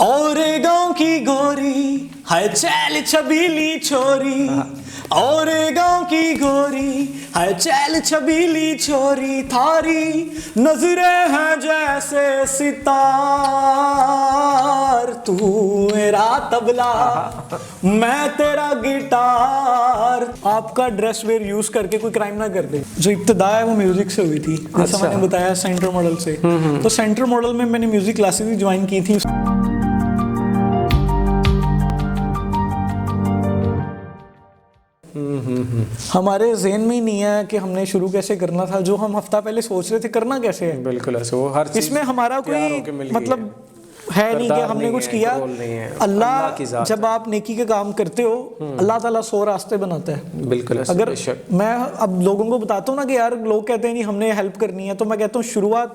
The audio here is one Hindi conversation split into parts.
और गांव की गोरी है चैल छबीली छोरी, और गांव की गोरी है चैल छबीली छोरी, थारी नजरें हैं जैसे सितार, तू मेरा तबला मैं तेरा गिटार। आपका ड्रेस वेयर यूज करके कोई क्राइम ना कर दे। जो इब्तिदा है वो म्यूजिक से हुई थी, जैसा मैंने बताया सेंटर मॉडल से। तो सेंटर मॉडल में मैंने म्यूजिक क्लासेस भी ज्वाइन की थी। हमारे ज़हन में ही नहीं है कि हमने शुरू कैसे करना था। जो हम हफ्ता पहले सोच रहे थे करना कैसे है, बिल्कुल ऐसे वो हर चीज इसमें हमारा कोई मतलब है नहीं कि हमने कुछ किया। अल्लाह जब आप नेकी के काम करते हो, अल्लाह ताला 100 रास्ते बनाता है। बिल्कुल अगर मैं अब लोगों को बताता हूँ ना कि यार लोग कहते हैं जी हमने हेल्प करनी है, तो मैं कहता हूँ शुरुआत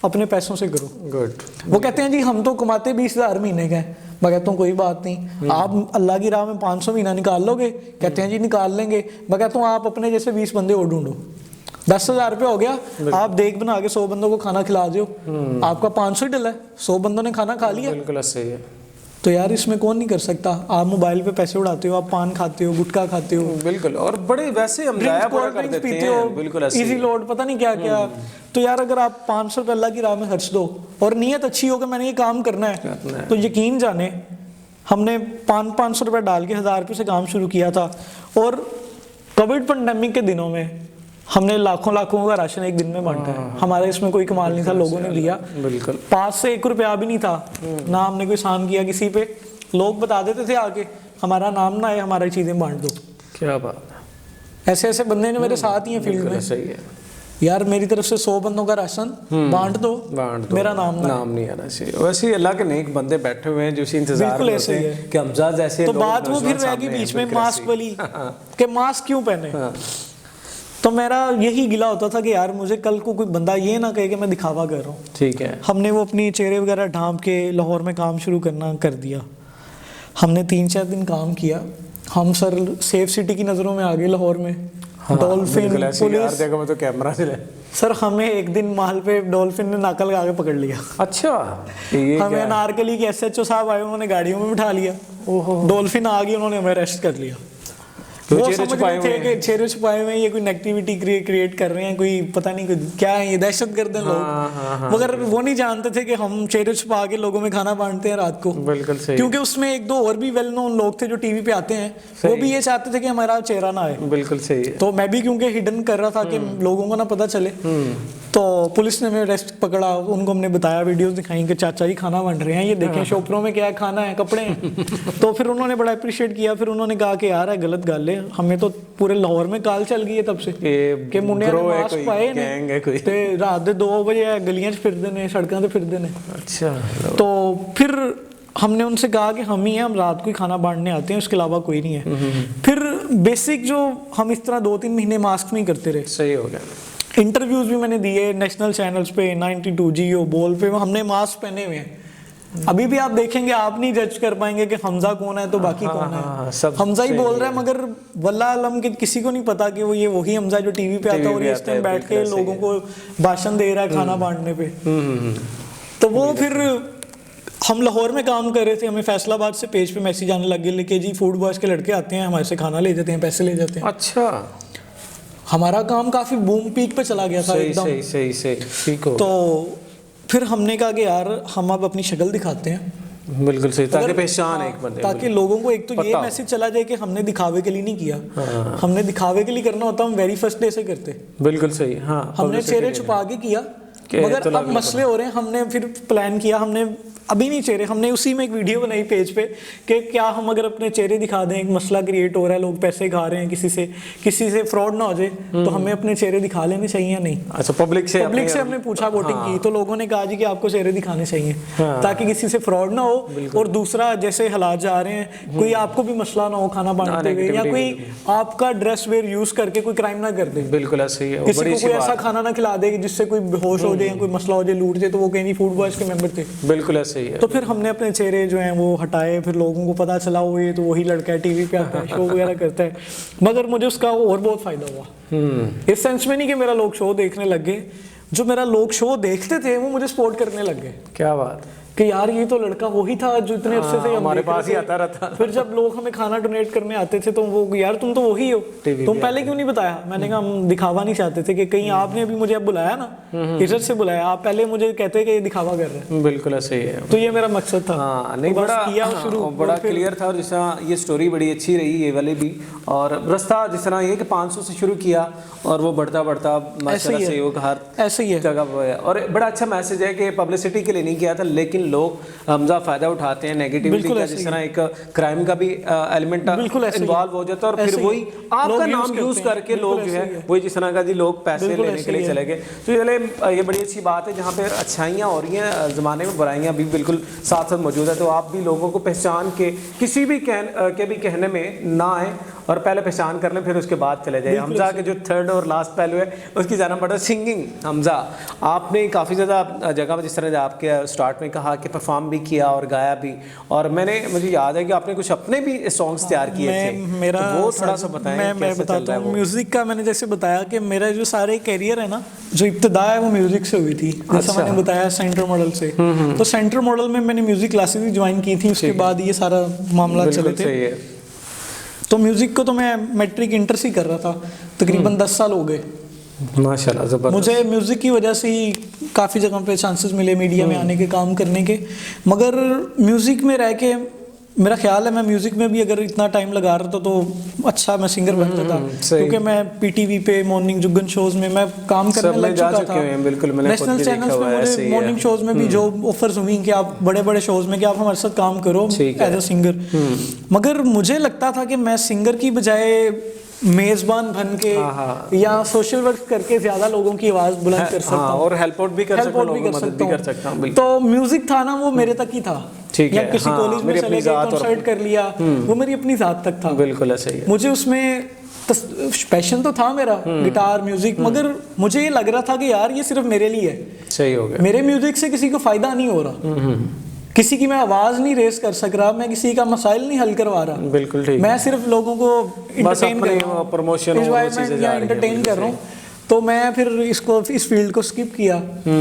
अपने पैसों से करो। गुड। वो कहते हैं जी हम तो कमाते 20,000 महीने का है। मैं कहता हूँ कोई बात नहीं, आप अल्लाह की राह में 500 महीना निकाल लोगे। कहते हैं जी निकाल लेंगे। मैं कहता हूँ आप अपने जैसे 20 बंदे और ढूंढो, 10,000 रुपये हो गया। आप देख बना के 100 बंदों को खाना खिला दो, आपका 500 ही डला है, 100 बंदों ने खाना खा लिया। बिल्कुल सही है। तो यार इसमें कौन नहीं कर सकता। आप मोबाइल पे पैसे उड़ाते हो, आप पान खाते हो, गुटखा खाते हो, बिल्कुल, और बड़े वैसे हम जाया बड़ा कर देते हैं। बिल्कुल ऐसे इजी लोड पता नहीं क्या क्या। तो यार अगर आप 500 रुपये अल्लाह की राह में खर्च दो और नीयत अच्छी हो कि मैंने ये काम करना है, तो यकीन जाने हमने 500 रुपये डाल के 1000 रुपये से काम शुरू किया था। और कोविड पेंडेमिक के दिनों में हमने लाखों का राशन एक दिन में बांटा है। हमारा इसमें कोई कमाल नहीं था, लोगों ने दिया। बिल्कुल, पास से 1 रुपया भी नहीं था ना, हमने कोई एहसान किया किसी पे। लोग बता देते थे आके हमारा नाम ना आए, हमारी चीजें बांट दो। क्या बात। ऐसे ऐसे बंदे ने मेरे साथ ही हैं फील्ड में। सही है यार, मेरी तरफ से 100 बंदों का राशन बांट दो, मेरा नाम नहीं आना चाहिए। वैसे ही अल्लाह के नेक बंदे बैठे हुए हैं जो इसी इंतजार में होते हैं कि हमजा जैसे। तो बात वो फिर रह गई बीच में मास्क वाली कि मास्क क्यों पहने। तो मेरा यही गिला होता था कि यार मुझे कल को कोई बंदा ये ना कहे कि मैं दिखावा कर रहा हूँ। ठीक है, हमने वो अपनी चेहरे वगैरह ढांप के लाहौर में काम शुरू करना कर दिया। हमने 3-4 दिन काम किया। हम सर सेफ सिटी की नज़रों में आ गए लाहौर में। डॉल्फिन पुलिस जगह में तो कैमरा से सर हमें एक दिन महल पे डॉल्फिन ने नाका लगा के पकड़ लिया। अच्छा, हमें नारकली के SHO साहब आए, उन्होंने गाड़ियों में बिठा लिया। डॉल्फिन आ गई, उन्होंने हमें अरेस्ट कर लिया। वो समझ रहे थे कि चेहरे छुपाए हुए ये कोई नेगेटिविटी क्रिएट कर रहे हैं, कोई पता नहीं क्या है, ये दहशतगर्द हैं लोग। मगर वो नहीं जानते थे कि हम चेहरे छुपा के लोगों में खाना बांटते हैं रात को। बिल्कुल सही। क्योंकि उसमें 1-2 और भी वेल नोन लोग थे जो टीवी पे आते हैं, वो भी ये चाहते थे कि हमारा चेहरा ना आए। बिल्कुल सही है। तो मैं भी क्योंकि हिडन कर रहा था कि लोगों को ना पता चले, तो पुलिस ने हमें अरेस्ट पकड़ा। उनको हमने बताया, वीडियोस दिखाई कि चाचा जी खाना बांट रहे हैं, ये देखें शॉपरों में क्या खाना है, कपड़े हैं। तो फिर उन्होंने बड़ा अप्रिशिएट किया। फिर उन्होंने कहा कि यार गलत गल है, हमें तो पूरे लाहौर में काल चल गई है तब से कि मुंडे ने मास्क पाए ने ते रात दे 2 बजे गलियां च फिरदे ने, सड़कों पे फिरदे ने। अच्छा, तो फिर हमने उनसे कहा कि हम ही हैं, हम रात को ही खाना बांटने आते हैं, उसके अलावा कोई नहीं है। फिर बेसिक जो हम इस तरह 2-3 महीने मास्क नहीं करते रहे। सही हो गया। इंटरव्यूज भी मैंने दिए नेशनल चैनल्स पे, 92 जियो बोल पे, हमने मास्क पहने हुए हैं। अभी भी आप देखेंगे, आप नहीं जज कर पाएंगे कि हमजा कौन है तो बाकी कौन है। हमजा ही बोल रहा है, मगर वल्लाह अलम के किसी को नहीं पता कि वो ये वही हमजा जो टीवी पे आता है और इस टाइम बैठ के लोगों को भाषण दे रहा है खाना बांटने पे। तो वो फिर हम लाहौर में काम कर रहे थे, हमें फैसलाबाद से पेज पे मैसेज आने लग गए कि जी फूड बॉयज के लड़के आते हैं, हमारे से खाना ले जाते हैं, पैसे ले जाते हैं। अच्छा, हमारा काम काफी बूम पीक पे चला गया था एकदम। सही ठीक हो। तो फिर हमने कहा कि यार हम अब अपनी शक्ल दिखाते हैं। बिल्कुल सही, ताकि पहचान एक बंदे, ताकि लोगों को एक तो ये मैसेज चला जाए कि हमने दिखावे के लिए नहीं किया। हमने दिखावे के लिए करना होता हम वेरी फर्स्ट डे से करते। बिल्कुल सही। हाँ, हमने चेहरे छुपा के किया, मगर अब मसले हो रहे हैं। हमने फिर प्लान किया, हमने अभी नहीं चेहरे, हमने उसी में एक वीडियो बनाई पेज पे कि क्या हम अगर अपने चेहरे दिखा दें, एक मसला क्रिएट हो रहा है, लोग पैसे खा रहे हैं, किसी से फ्रॉड ना हो जाए, तो हमें अपने चेहरे दिखा लेने चाहिए या नहीं। अच्छा, पब्लिक से हमने पूछा, वोटिंग की, तो लोगों ने कहा जी कि आपको चेहरे दिखाने चाहिए ताकि किसी से फ्रॉड ना हो। और दूसरा, जैसे हालात जा रहे हैं, कोई आपको भी मसला ना हो खाना बांटते हुए, या कोई आपका ड्रेस वेयर यूज करके कोई क्राइम ना कर दे। बिल्कुल ऐसे ही है, किसी को कोई ऐसा खाना ना खिला दे जिससे कोई बेहोश हो जाए, कोई मसला हो जाए, लूट जाए, तो वो कहीं फूड बॉयज के मेंबर थे। बिल्कुल ऐसे ही है। तो फिर हमने अपने चेहरे जो हैं वो हटाए, फिर लोगों को पता चला वो ये तो वही लड़का है, टीवी पे आता है, शो वगैरह करता है। मगर मुझे उसका और बहुत फायदा हुआ। इस सेंस में नहीं कि मेरा लोग शो देखने लग गए, जो मेरा लोग शो देखते थे वो मुझे सपोर्ट करने लग गए। क्या बात। कि यार ये तो लड़का वही था जो इतने अरसे से हम हमारे देख रहे पास ही थे। आता रहता। फिर जब लोग हमें खाना डोनेट करने आते थे तो वो यार तुम तो वही हो, TV तुम पे पहले क्यों नहीं बताया? मैंने कहा हम दिखावा नहीं चाहते थे कि कहीं आपने अभी मुझे अब बुलाया ना, इज्जत से बुलाया, आप पहले मुझे कहते कि ये दिखावा कर रहे हैं। बिल्कुल ऐसे ही है। तो ये मेरा मकसद था। हाँ नहीं, तो बस बड़ा किया शुरू, बड़ा और फिर- क्लियर था। और जिस तरह ये स्टोरी बड़ी अच्छी रही ये वाली भी, और रास्ता जिस तरह ये कि 500 से शुरू किया और वो बढ़ता बढ़ता माशाल्लाह ही है। सहयोग हर ऐसे ही है। जगह पे है। और बड़ा अच्छा मैसेज है कि पब्लिसिटी के लिए नहीं किया था, लेकिन लोग हमजा फायदा उठाते हैं नेगेटिविटी बिल्कुल का, ऐसे जिस ही तरह एक क्राइम का भी एलिमेंट बिल्कुल ऐसे ही इन्वॉल्व हो जाता है, और फिर ऐसे ही वही है। आपका लोग नाम use यूज करते हैं। करके बिल्कुल लोग जो ऐसे है ही है। वही जिस तरह का जी लोग पैसे बिल्कुल लेने ऐसे के लिए ही चले गए। तो ये बड़ी अच्छी बात है जहाँ पे अच्छाइयाँ हो रही हैं ज़माने में, बुराइयाँ भी बिल्कुल साथ साथ मौजूद है। तो आप भी लोगों को पहचान के किसी भी कहने में ना आए, और पहले पहचान कर लें, फिर उसके बाद चले जाए। हमजा के जो थर्ड और लास्ट पहलू है उसकी जाना पड़ा सिंगिंग। हमजा, आपने काफ़ी ज़्यादा जगह पर जिस तरह आपके स्टार्ट में कहा कि परफॉर्म भी किया और गाया भी, और मुझे याद है कि आपने कुछ अपने भी सॉन्ग्स तैयार किए थे, मेरा तो वो थोड़ा सा बताएं मैं कैसे चल बताता रहा है हूँ। वो? म्यूजिक का मैंने जैसे बताया कि मेरा जो सारे करियर है ना, जो इब्तिदा है वो म्यूजिक से हुई थी। जैसा मैंने बताया सेंटर मॉडल से, तो सेंटर मॉडल में मैंने म्यूजिक क्लासेस भी ज्वाइन की थी, उसके बाद ये सारा मामला चले बिल्कुल सही थे। है। तो म्यूजिक को तो मैं मैट्रिक इंटर से ही कर रहा था, तकरीबन 10 साल हो गए माशाल्लाह ज़बरदस्त। मुझे। म्यूजिक की वजह से ही काफ़ी जगह पे चांसेस मिले मीडिया में आने के, काम करने के। मगर म्यूजिक में रह के मेरा ख्याल है मैं म्यूजिक में भी अगर इतना टाइम लगा रहा था तो अच्छा मैं सिंगर बन जाता, क्योंकि मैं पीटीवी पे मॉर्निंग जुगन शोज में मैं काम करने लग चुका था। बिल्कुल, मैंने खुद नेशनल भी चैनल्स देखा हुआ पे है, मुझे ऐसे ही है। मॉर्निंग शोज में भी जो ऑफर्स हुई कि आप बड़े बड़े शोज में कि आप हमारे साथ काम करो एज अ सिंगर। मगर मुझे लगता था कि मैं सिंगर की बजाय मेजबान बन के या सोशल वर्क करके ज्यादा लोगों की आवाज बुलंद कर सकता हूँ, और हेल्प आउट भी कर सकता हूँ, लोगों की मदद भी कर सकता हूँ। बिल्कुल तो म्यूजिक था ना वो मेरे तक ही था। ठीक या है, किसी कॉलेज में चले गए, कॉन्सर्ट कर लिया, वो मेरी अपनी जात तक था। बिल्कुल ऐसा ही है। मुझे उसमें पैशन तो था मेरा, गिटार म्यूजिक, मगर मुझे ये लग रहा था कि यार ये सिर्फ मेरे लिए है। सही हो गया। मेरे म्यूजिक से किसी को फायदा नहीं हो रहा, किसी की मैं आवाज नहीं रेस कर सक रहा, मैं किसी का मसाइल नहीं हल करवा रहा। बिल्कुल ठीक। मैं सिर्फ लोगों को इंटरटेन कर रहा हूं, प्रमोशन या एंटरटेन कर रहा हूँ। तो मैं फिर इस फील्ड को स्किप किया।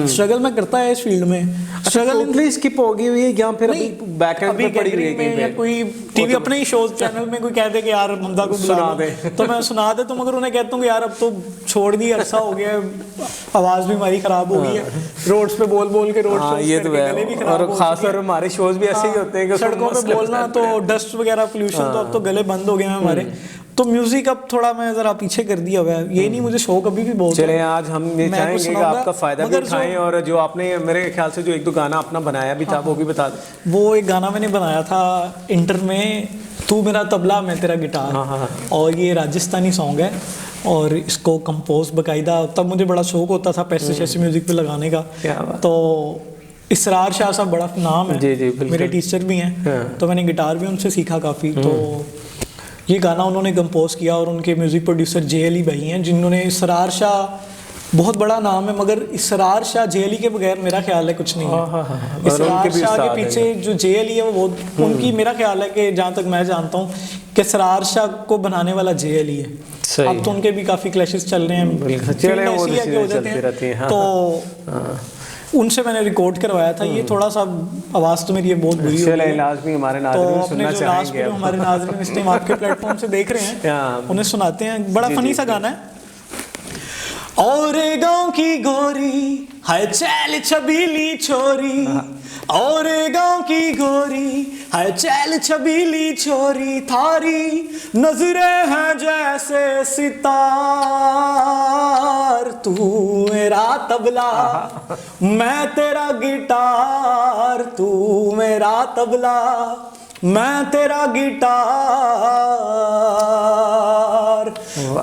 स्ट्रगल मैं करता है इस फील्ड में। स्ट्रगल टोटली स्किप हो गई हुई है या फिर अभी बैक एंड पे पड़ी हुई है कहीं पे? या कोई टीवी अपने ही शोज चैनल में कोई कह दे कि यार हमजा को सुना दे तो मैं सुना दे, तो मगर उन्हें कहता हूँ कि यार अब तो छोड़ दी, अरसा हो गया, आवाज भी हमारी खराब हो गई है, रोड्स पे बोल बोल के रोड ये तो है। और खासकर हमारे शोज भी ऐसे ही होते हैं कि सड़कों पे बोलना तो डस्ट वगैरह पोल्यूशन, तो अब तो गले बंद हो गए हैं हमारे। तो म्यूजिक अब थोड़ा मैं जरा पीछे कर दिया हुआ है, ये नहीं मुझे शौक अभी भी बहुत। चले आज हम ये चाहेंगे कि आपका फायदा भी उठाएं, और जो आपने मेरे ख्याल से जो एक दो गाना अपना बनाया भी था वो भी बता दें। वो एक गाना मैंने बनाया था इंटर में, तू मेरा तबला मैं तेरा गिटार, और ये राजस्थानी सॉन्ग है, और इसको कंपोज बकायदा तब मुझे बड़ा शौक होता था पैसे शैसे म्यूजिक पे लगाने का। तो इसरार शाह साहब बड़ा नाम है, मेरे टीचर भी हैं, तो मैंने गिटार भी उनसे सीखा काफ़ी। तो ये गाना उन्होंने कंपोज किया, और उनके म्यूज़िक प्रोड्यूसर JLE भाई हैं, जिन्होंने इसरार शाह बहुत बड़ा नाम है, मगर इसरार शाह JLE के बगैर मेरा ख्याल है कुछ नहीं है। इसरार शाह के पीछे जो JLE है वो बहुत उनकी, मेरा ख्याल है कि जहाँ तक मैं जानता हूँ कि इसरार शाह को बनाने वाला JLE है। अब तो उनके भी काफ़ी क्लैशेस चल रहे हैं, तो उनसे मैंने रिकॉर्ड करवाया था। ये थोड़ा सा आवाज़ तो मेरी ये बहुत बुरी हो गई, तो अपने जो लास्ट में हमारे नाज़रीन इस टाइम आपके प्लेटफॉर्म से देख रहे हैं उन्हें सुनाते हैं। बड़ा फनी सा गाना है। और गांव की गोरी हाय चैल छबीली छोरी, और गांव की गोरी हाय चैल छबीली छोरी, थारी नजरें हैं जैसे सितार, तू मेरा तबला मैं तेरा गिटार, तू मेरा तबला मैं तेरा गिटार,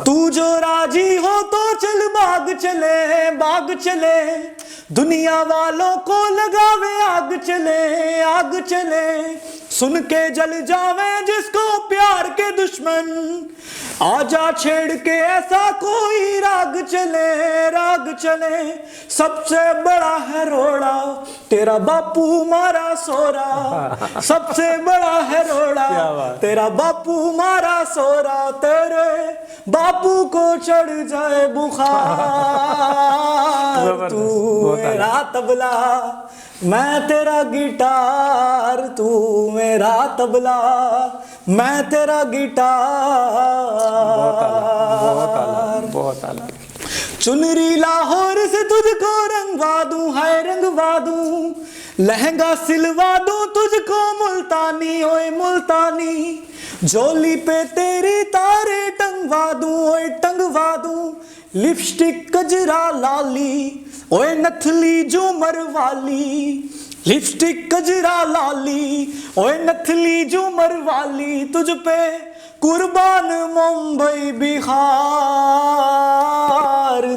तू जो राजी हो तो चल बाग चले, बाग चले, दुनिया वालों को लगावे आग चले, आग चले, सुन के जल जावे जिसको प्यार के दुश्मन, आजा छेड़ के ऐसा कोई राग चले, राग चले, सबसे बड़ा है रोड़ा तेरा बापू मारा सोरा, सबसे बड़ा है रोड़ा तेरा बापू मारा सोरा, तेरे बापू को चढ़ जाए बुखार, तू मेरा तबला मैं तेरा गिटार तू मेरा तबला, मैं तेरा बहुत आला, बहुत आला, गिटार। बहुत आला। चुनरी लाहौर से तुझको रंगवा दूं, है रंगवा दूं, लहंगा सिलवा दूं तुझको मुल्तानी, ओए मुल्तानी, झोली पे तेरी तारे टंगवा दूं, ओए टंगवा दूं, लिपस्टिक कजरा लाली, ओए नथली झूमर वाली, लिपस्टिक कजरा लाली, ओए नथली झूमर वाली, तुझ पे कुर्बान मुंबई बिहार,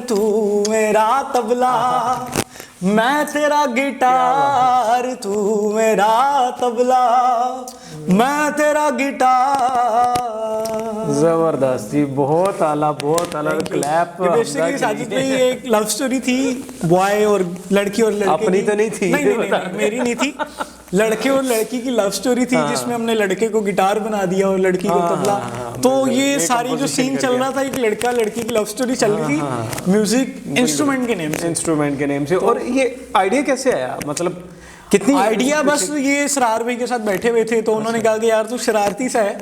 तू मेरा तबला, मैं तेरा गिटार, तू मेरा तबला, मैं तेरा गिटार। जबरदस्त जी, बहुत आला, बहुत आला। क्लैप। बेसिकली साजिद भाई एक लव स्टोरी थी, बॉय और लड़की और लड़के अपनी की। तो नहीं थी? नहीं, मेरी नहीं थी, लड़के और लड़की की लव स्टोरी थी, जिसमें हमने लड़के को गिटार बना दिया और लड़की को तबला। तो ये सारी जो सीन चल रहा था, एक लड़का लड़की की लव स्टोरी चल रही थी, म्यूजिक इंस्ट्रूमेंट के नेम से। इंस्ट्रूमेंट के नेम से। और ये आइडिया कैसे आया, मतलब कितनी आइडिया? बस ये सरार भाई के साथ बैठे हुए थे, तो उन्होंने कहा कि यार तू शरारती सा है,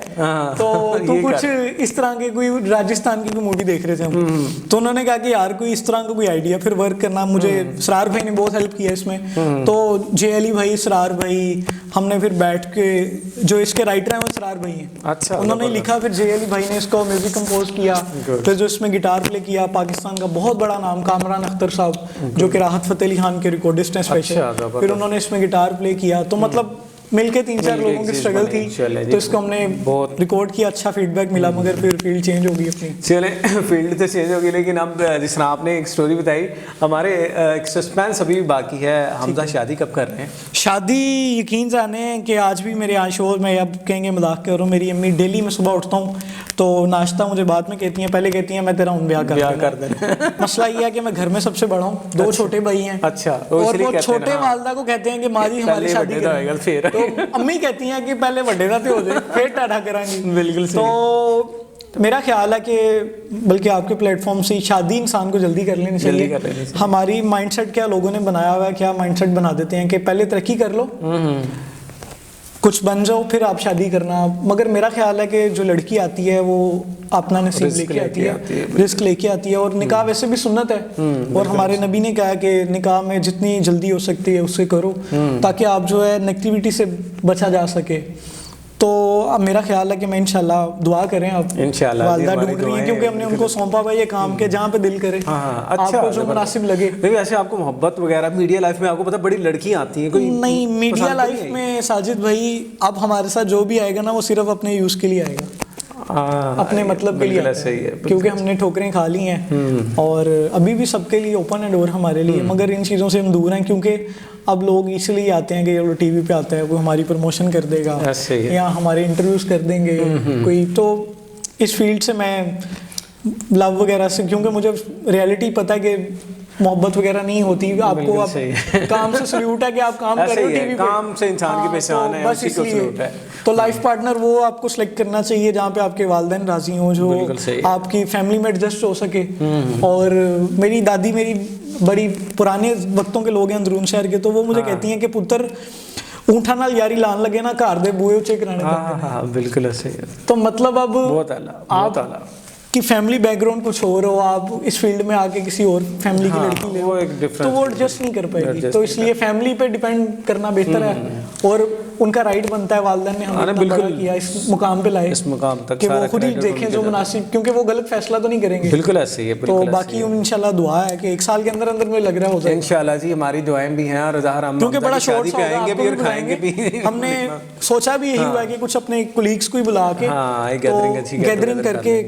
तो तू कुछ इस तरह के, कोई राजस्थान की कोई मूवी देख रहे थे हम, तो उन्होंने कहा कि यार कोई इस तरह का कोई आइडिया फिर वर्क करना। मुझे सरार भाई ने बहुत हेल्प किया इसमें, तो जे अली भाई, सरार भाई, हमने फिर बैठ के, जो इसके राइटर हैं वो सरार भाई हैं, अच्छा, उन्होंने लिखा, फिर जे अली भाई ने इसको म्यूजिक कंपोज किया, फिर जो इसमें गिटार प्ले किया, पाकिस्तान का बहुत बड़ा नाम कामरान अख्तर साहब, जो कि राहत फतेह अली खान के रिकॉर्डिस्ट हैं स्पेशल, फिर उन्होंने इसमें गिटार प्ले किया। तो मतलब मिलके 3-4 लोगों की स्ट्रगल थी, तो इसको हमने रिकॉर्ड किया, अच्छा फीडबैक मिला, मगर फिर फील्ड चेंज हो गई अपनी। चले, फील्ड तो चेंज हो गई, लेकिन अब जिस तरह आपने एक स्टोरी बताई, हमारे एक सस्पेंस अभी भी बाकी है। हमजा शादी कब कर रहे हैं? शादी यकीन जाने कि आज भी मेरे यहाँ शोर में, अब कहेंगे मजाक कर रहा हूँ, मेरी अम्मी डेली में सुबह उठता हूँ तो नाश्ता मुझे बाद में कहती हैं, पहले कहती हैं मैं तेरा ब्याह कर देना। मसला ये है कि मैं घर में सबसे बड़ा हूँ, 2 छोटे भाई हैं। अच्छा, और वो छोटे वालदा को कहते हैं कि माँ जी हमारी शादी करें, तो अम्मी कहती हैं कि पहले बड़े ना हो जाए फिर टाटा करांगी। बिल्कुल। तो मेरा ख्याल है कि बल्कि आपके प्लेटफॉर्म से शादी इंसान को जल्दी कर लेनी चाहिए। हमारी माइंडसेट क्या लोगों ने बनाया हुआ है, क्या माइंडसेट बना देते हैं कि पहले तरक्की कर लो, कुछ बन जाओ, फिर आप शादी करना। मगर मेरा ख्याल है कि जो लड़की आती है वो अपना नसीब लेके आती है, रिस्क लेके आती है, और निकाह वैसे भी सुन्नत है, और हमारे नबी ने कहा कि निकाह में जितनी जल्दी हो सकती है उससे करो, ताकि आप जो है नेगेटिविटी से बचा जा सके। तो अब मेरा ख्याल है कि मैं इंशाल्लाह, दुआ करें आप, इंशाल्लाह वालदा ढूंढ रही हैं, क्योंकि हमने उनको सौंपा हुआ ये काम के जहाँ पे दिल करे, अच्छा, आपको जो मुनासिब लगे। नहीं वैसे आपको मोहब्बत वगैरह मीडिया लाइफ में आपको पता बड़ी लड़कियां आती हैं, कोई नहीं मीडिया लाइफ में साजिद भाई, अब हमारे साथ जो भी आएगा ना वो सिर्फ अपने यूज के लिए आएगा, अपने मतलब के लिए, सही है, क्योंकि हमने ठोकरें खा ली हैं, और अभी भी सबके लिए ओपन है डोर हमारे लिए, मगर इन चीज़ों से हम दूर हैं, क्योंकि अब लोग इसलिए आते हैं कि चलो टीवी पे आता है, कोई हमारी प्रमोशन कर देगा या हमारे इंटरव्यूज कर देंगे कोई, तो इस फील्ड से मैं लव वगैरह से, क्योंकि मुझे रियलिटी पता है कि मोहब्बत वगैरह नहीं होती, आपको अब काम से सल्यूट है कि आप काम कर रहे हो टीवी पे, काम से इंसान की पहचान है, बस इसलिए तो लाइफ पार्टनर वो आपको सिलेक्ट करना चाहिए जहाँ पे आपके वालिदैन राजी हों, जो आपकी फैमिली में एडजस्ट हो सके। और मेरी दादी, मेरी बड़ी पुराने वक्तों के लोग हैं अंदरून शहर के, तो वो मुझे कहती हैं कि पुत्र ऊँठा नाल यारी लान लगे ना घर दे बूहे उच्चे कराने। हाँ बिल्कुल सही है। तो मतलब अब बहुत आला कि फैमिली बैकग्राउंड कुछ और हो, आप इस फील्ड में आके किसी और फैमिली की लड़की ले, वो एक तो वो एडजस्ट नहीं कर पाएगी, तो इसलिए फैमिली पे डिपेंड करना बेहतर है, और उनका राइट बनता है, वालिदैन ने हमें बिल्कुल किया, इस मुकाम पे लाए, इस मुकाम तक कि वो खुद ही देखें जो मुनासिब, क्योंकि वो गलत फैसला तो नहीं करेंगे। बिल्कुल ऐसे ही है। तो बाकी इंशाल्लाह दुआ है कि 1 साल के अंदर अंदर में लग रहा होता है इंशाल्लाह जी, हमारी दुआएं भी हैं, और ज़ाहिर हम क्योंकि बड़ा शॉर्ट पे आएंगे भी और खाएंगे भी। हमने सोचा भी यही हुआ कि कुछ अपने कोलीग्स को ही बुला के गैदरिंग करके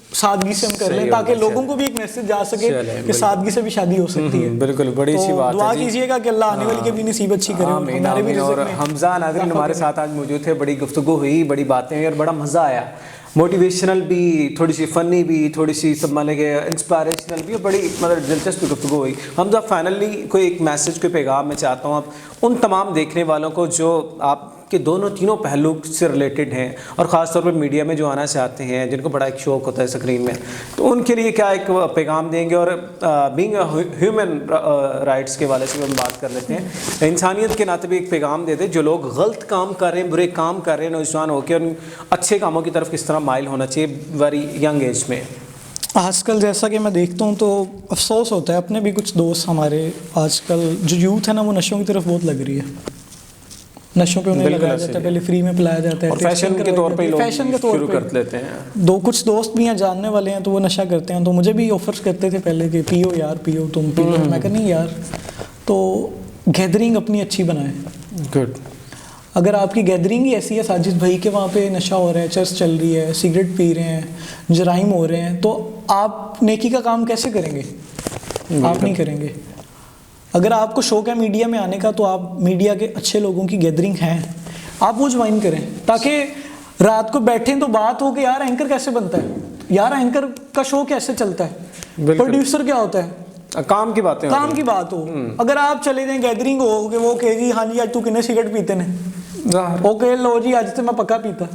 सादगी से हम कर लें, ताकि लोगों को भी एक मैसेज जा सके कि सादगी से भी शादी हो सकती है। बिल्कुल, बड़ी अच्छी बात है। दुआ कीजिएगा कि अल्लाह आने वाली के भी नसीब अच्छी करे, हमारे भी रिज़्क़ में। हमजा नाज़रीन हमारे साथ आज मौजूद थे, बड़ी गुफ्तगू हुई, बड़ी बातें हुई और बड़ा मज़ा आया, मोटिवेशनल भी, थोड़ी सी फ़नी भी, थोड़ी सी सब मान लेंगे इंस्पायरेशनल भी, और बड़ी मतलब दिलचस्प गुफ्तगू हुई। हमजा फाइनली कोई एक मैसेज, कोई पैगाम मैं चाहता हूँ आप उन तमाम देखने वालों को जो आप के दोनों तीनों पहलू से रिलेटेड हैं और ख़ास तौर पर मीडिया में जो आना चाहते हैं, जिनको बड़ा एक शौक होता है स्क्रीन में, तो उनके लिए क्या एक पैगाम देंगे? और बीइंग ह्यूमन राइट्स के वाले से हम बात कर लेते हैं, इंसानियत के नाते भी एक पैगाम देते जो लोग गलत काम कर रहे हैं, बुरे काम कर रहे हैं, नौजवान होकर उन अच्छे कामों की तरफ किस तरह माइल होना चाहिए वेरी यंग एज में। आजकल जैसा कि मैं देखता हूँ तो अफसोस होता है, अपने भी कुछ दोस्त हमारे आजकल जो यूथ है ना वो नशों की तरफ बहुत लग रही है, नशों पे उन्हें लगाया जाता है, पहले फ्री में पिलाया जाता है, और फैशन के तौर पे लोग फैशन के तौर शुरू पे कर लेते हैं। कुछ दोस्त भी हैं जानने वाले हैं तो वो नशा करते हैं, तो मुझे भी ऑफर्स करते थे पहले कि पियो यार पियो, तुम पी लो। मैं कहा नहीं यार, तो गैदरिंग अपनी अच्छी बनाए। गुड। अगर आपकी गैदरिंग ही ऐसी है साजिद भाई के वहाँ पे नशा हो रहा है, चर्च चल रही है, सिगरेट पी रहे हैं, जराइम हो रहे हैं, तो आप नेकी का काम कैसे करेंगे? आप नहीं करेंगे। अगर आपको शौक है मीडिया में आने का तो आप मीडिया के अच्छे लोगों की गैदरिंग है, आप वो ज्वाइन करें, ताकि रात को बैठें तो बात हो कि यार एंकर कैसे बनता है, यार एंकर का शो कैसे चलता है, प्रोड्यूसर क्या होता है, काम की बातें, काम की बात हो। अगर आप चले जाएं गैदरिंग हो कि वो कहे जी हाँ जी आज तू कितने सिगरेट पीते ने, ओके लो जी आज तो मैं पक्का पीता,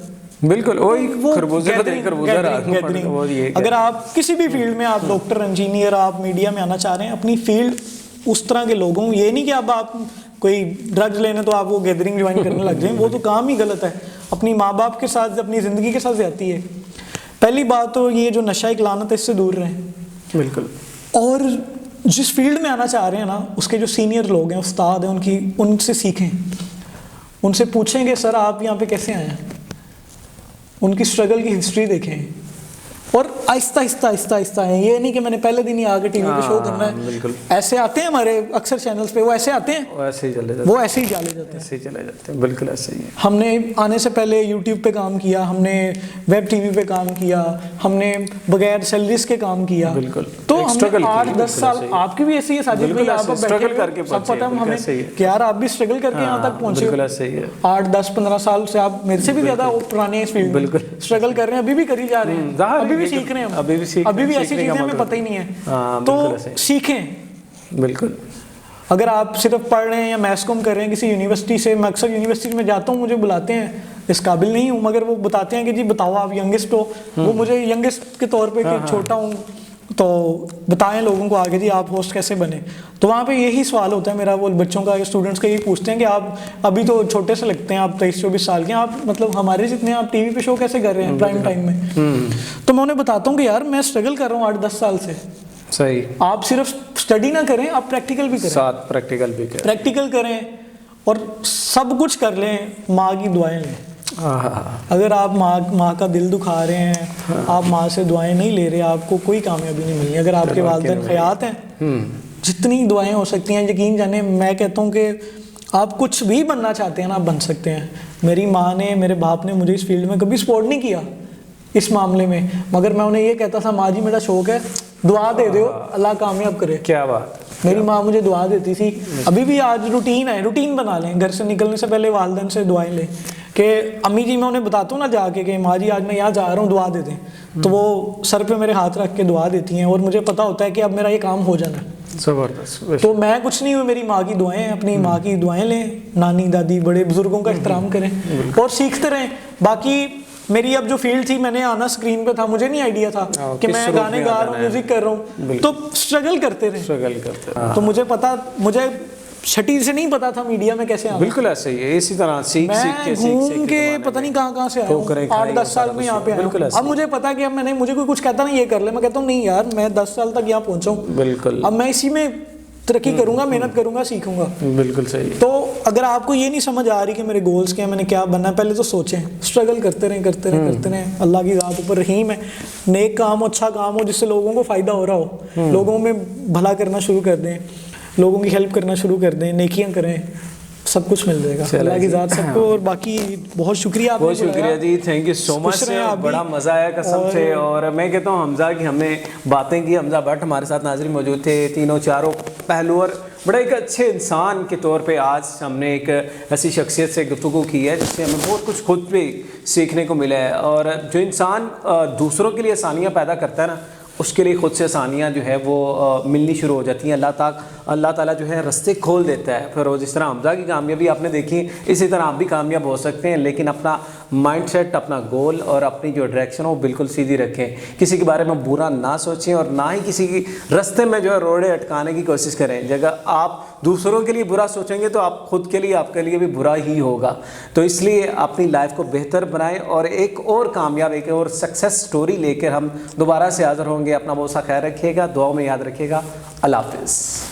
बिल्कुल वही खरबूजे को देख खरबूजा गैदरिंग। अगर आप किसी भी फील्ड में, आप डॉक्टर, इंजीनियर, आप मीडिया में आना चाह रहे हैं, अपनी फील्ड उस तरह के लोगों, ये नहीं कि अब आप कोई ड्रग्स लेने तो आप वो गैदरिंग ज्वाइन करने लग जाएं, वो तो काम ही गलत है। अपनी माँ बाप के साथ, अपनी ज़िंदगी के साथ ज़्यादती है। पहली बात तो ये जो नशा एक लानत है, इससे दूर रहें। बिल्कुल। और जिस फील्ड में आना चाह रहे हैं ना, उसके जो सीनियर लोग हैं, उस्ताद हैं, उनसे सीखें, उनसे पूछेंगे सर आप यहाँ पे कैसे आए हैं, उनकी स्ट्रगल की हिस्ट्री देखें और आहिस्ता आहिस्ता आहिस्ता आहिस्ता है। ये नहीं कि मैंने पहले दिन ही आके टीवी पे शो करना है। बिल्कुल। ऐसे आते हैं हमारे अक्सर चैनल्स पे, वो ऐसे आते हैं, वो ऐसे ही चले जाते हैं, वो ऐसे ही चले जाते हैं, ऐसे ही चले जाते हैं। बिल्कुल ऐसे ही है। हमने आने से पहले यूट्यूब पे काम किया, हमने वेब टीवी पे काम किया, हमने बगैर सैलरीज के काम किया। बिल्कुल। तो हमने 8-10 साल, आपकी भी ऐसी है साजिद भाई, आप स्ट्रगल करके सब पता है हमें कि यार आप भी स्ट्रगल करके यहाँ तक पहुंचे। बिल्कुल ऐसे ही है। 8-10-15 साल से आप मेरे से भी ज्यादा पुराने इस फील्ड में स्ट्रगल कर रहे हैं, अभी भी करी जा रहे हैं, अभी भी सीख रहे हैं, अभी भी ऐसी चीजें हमें पता ही नहीं है, तो सीखें। बिल्कुल। अगर आप सिर्फ पढ़ रहे हैं या मैथ्स कॉम कर रहे हैं किसी यूनिवर्सिटी से, मैं अक्सर यूनिवर्सिटी में जाता हूँ, मुझे बुलाते हैं, इस काबिल नहीं हूँ मगर वो बताते हैं कि जी बताओ आप यंगेस्ट हो, वो मुझे यंगेस्ट के तौर पे कि छोटा हूँ, तो बताएं लोगों को आगे जी आप होस्ट कैसे बने। तो वहाँ पे यही सवाल होता है मेरा, वो बच्चों का, स्टूडेंट्स का, यही पूछते हैं कि आप अभी तो छोटे से लगते हैं, आप 23-24 साल के, आप मतलब हमारे जितने, आप टीवी पे शो कैसे कर रहे हैं प्राइम टाइम में। तो मैं उन्हें बताता हूँ कि यार मैं स्ट्रगल कर रहा हूँ 8-10 साल से। सही। आप सिर्फ स्टडी ना करें, आप प्रैक्टिकल भी करें, साथ प्रैक्टिकल भी करें, प्रैक्टिकल करें और सब कुछ कर लें, माँ की दुआएं लें। अगर आप माँ का दिल दुखा रहे हैं, आप माँ से दुआएं नहीं ले रहे, आपको कोई कामयाबी नहीं मिलनी। अगर आपके वालिदैन हयात हैं, जितनी दुआएं हो सकती हैं, यकीन जाने मैं कहता हूँ कि आप कुछ भी बनना चाहते हैं ना, आप बन सकते हैं। मेरी माँ ने, मेरे बाप ने मुझे इस फील्ड में कभी सपोर्ट नहीं किया इस मामले में, मगर मैं उन्हें ये कहता था माँ जी मेरा शौक है, दुआ दे दो, अल्लाह कामयाब करे। क्या बात। मेरी माँ मुझे दुआ देती थी, अभी भी आज रूटीन है, रूटीन बना लें, घर से निकलने से पहले वालिदैन से दुआएं लें कि अम्मी जी, मैं उन्हें बताता हूँ ना जाके कि माँ जी आज मैं यहाँ जा रहा हूँ, दुआ दे दें, तो वो सर पे मेरे हाथ रख के दुआ देती हैं और मुझे पता होता है कि अब मेरा ये काम हो जाना है। जबरदस्त। तो मैं कुछ नहीं हूँ, मेरी माँ की दुआएं हैं, अपनी माँ की दुआएं लें, नानी दादी बड़े बुजुर्गों का एहतराम करें और सीखते रहें। बाकी मेरी अब जो फील्ड थी, मैंने आना स्क्रीन पे था, मुझे नहीं आइडिया था कि मैं गाने गा रहा हूँ, म्यूजिक कर रहा हूँ, तो स्ट्रगल करते रहे। तो मुझे पता, मुझे छठी से नहीं पता था मीडिया में कैसे आना। बिल्कुल ऐसे ही है, इसी तरह सीख घूम के पता नहीं कहाँ से आया, 8-10 साल में यहाँ पे आया। अब मुझे पता है कि अब मुझे कोई कुछ कहता नहीं ये कर ले, मैं कहता हूँ नहीं यार मैं 10 साल तक यहाँ पहुँचा हूँ, बिल्कुल अब मैं इसी में तरक्की करूंगा, मेहनत करूंगा, सीखूंगा। बिल्कुल सही। तो अगर आपको ये नहीं समझ आ रही कि मेरे गोल्स क्या है, मैंने क्या बनना है, पहले तो सोचें, स्ट्रगल करते रहें करते रहें करते रहें। अल्लाह की ज़ात ऊपर रहीम है, नेक काम हो, अच्छा काम हो, जिससे लोगों को फ़ायदा हो रहा हो, लोगों में भला करना शुरू कर दें, लोगों की हेल्प करना शुरू कर दें, नेकियां करें, सब कुछ मिल जाएगा। अल्लाह की ज़ात सबको। और बाकी बहुत शुक्रिया, बहुत शुक्रिया जी, थैंक यू सो मच, बड़ा मज़ा आया कसम से। और मैं कहता हूँ हमजा की हमने बातें की, हमजा भट्ट हमारे साथ नाज़रीन मौजूद थे, तीनों चारों पहलू, और बड़ा एक अच्छे इंसान के तौर पे आज हमने एक ऐसी शख्सियत से गुफ्तगू की है जिससे हमें बहुत कुछ खुद पे सीखने को मिला है। और जो इंसान दूसरों के लिए आसानियाँ पैदा करता है ना, उसके लिए खुद से आसानियाँ जो है वो मिलनी शुरू हो जाती हैं। अल्लाह ताला जो है रास्ते खोल देता है। फिर वो जिस तरह हमजा की कामयाबी आपने देखी, इसी तरह आप भी कामयाब हो सकते हैं, लेकिन अपना माइंडसेट, अपना गोल और अपनी जो डायरेक्शन हो बिल्कुल सीधी रखें। किसी के बारे में बुरा ना सोचें और ना ही किसी की रास्ते में जो है रोड़े अटकाने की कोशिश करें। जगह आप दूसरों के लिए बुरा सोचेंगे तो आप खुद के लिए, आपके लिए भी बुरा ही होगा। तो इसलिए अपनी लाइफ को बेहतर बनाएं और एक और कामयाब, एक और सक्सेस स्टोरी लेकर हम दोबारा से हाज़िर होंगे। अपना बहुत सा ख्याल रखिएगा, दुआओं में याद रखिएगा। अल्लाह हाफ़िज़।